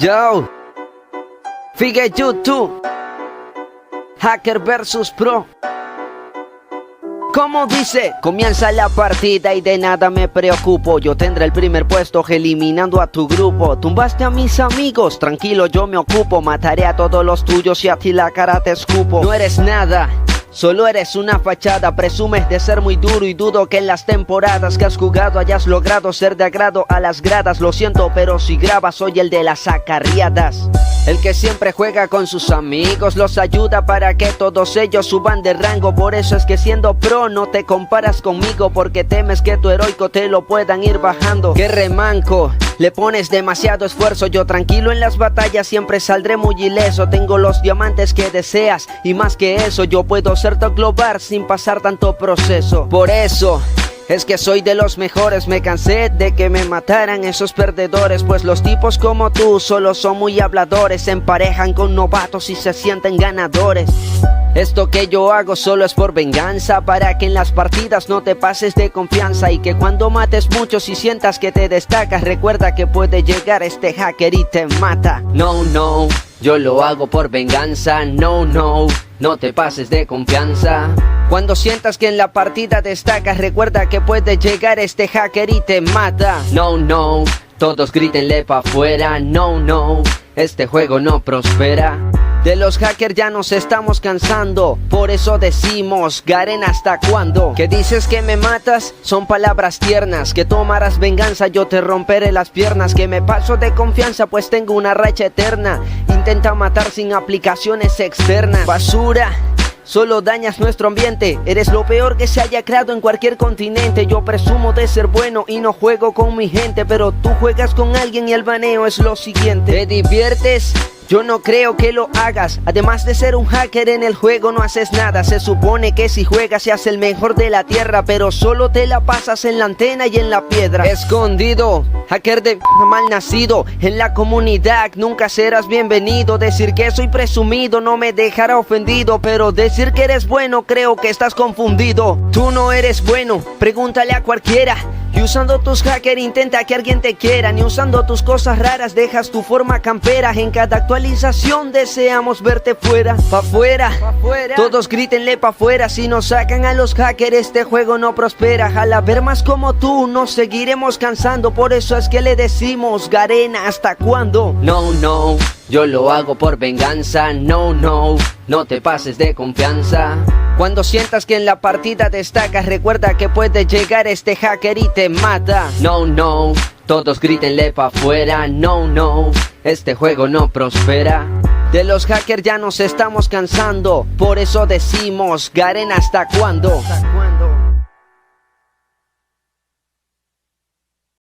Yo, Figue YouTube, Hacker versus Pro. Como dice, comienza la partida y de nada me preocupo. Yo tendré el primer puesto eliminando a tu grupo. Tumbaste a mis amigos, tranquilo yo me ocupo. Mataré a todos los tuyos y a ti la cara te escupo. No eres nada, solo eres una fachada. Presumes de ser muy duro y dudo que en las temporadas que has jugado hayas logrado ser de agrado a las gradas. Lo siento, pero si grabas soy el de las acarreadas. El que siempre juega con sus amigos, los ayuda para que todos ellos suban de rango. Por eso es que siendo pro no te comparas conmigo, porque temes que tu heroico te lo puedan ir bajando. ¡Qué remanco! Le pones demasiado esfuerzo. Yo tranquilo en las batallas siempre saldré muy ileso. Tengo los diamantes que deseas y más que eso, yo puedo ser top global sin pasar tanto proceso. Por eso es que soy de los mejores, me cansé de que me mataran esos perdedores. Pues los tipos como tú solo son muy habladores, se emparejan con novatos y se sienten ganadores. Esto que yo hago solo es por venganza, para que en las partidas no te pases de confianza. Y que cuando mates muchos y sientas que te destacas, recuerda que puede llegar este hacker y te mata. No, no, yo lo hago por venganza. No, no, no te pases de confianza. Cuando sientas que en la partida destacas, recuerda que puede llegar este hacker y te mata. No, no, todos grítenle pa' afuera. No, no, este juego no prospera. De los hackers ya nos estamos cansando, por eso decimos, Garen, ¿hasta cuándo? Que dices que me matas, son palabras tiernas. Que tomarás venganza, yo te romperé las piernas. Que me paso de confianza, pues tengo una racha eterna. Intenta matar sin aplicaciones externas. Basura, solo dañas nuestro ambiente. Eres lo peor que se haya creado en cualquier continente. Yo presumo de ser bueno y no juego con mi gente, pero tú juegas con alguien y el baneo es lo siguiente. ¿Te diviertes? Yo no creo que lo hagas. Además de ser un hacker en el juego no haces nada. Se supone que si juegas seas el mejor de la tierra, pero solo te la pasas en la antena y en la piedra. Escondido, hacker de mal nacido. En la comunidad nunca serás bienvenido. Decir que soy presumido no me dejará ofendido, pero decir que eres bueno creo que estás confundido. Tú no eres bueno, pregúntale a cualquiera. Y usando tus hackers intenta que alguien te quiera. Ni usando tus cosas raras dejas tu forma campera. En cada actualización deseamos verte fuera. Pa' fuera, todos grítenle pa' fuera. Si nos sacan a los hackers este juego no prospera. Jala ver más como tú, nos seguiremos cansando. Por eso es que le decimos, Garen, ¿hasta cuándo? No, no, yo lo hago por venganza. No, no, no te pases de confianza. Cuando sientas que en la partida destacas, recuerda que puede llegar este hacker y te mata. No, no, todos grítenle pa' afuera. No, no, este juego no prospera. De los hackers ya nos estamos cansando, por eso decimos, Garen, ¿hasta cuándo?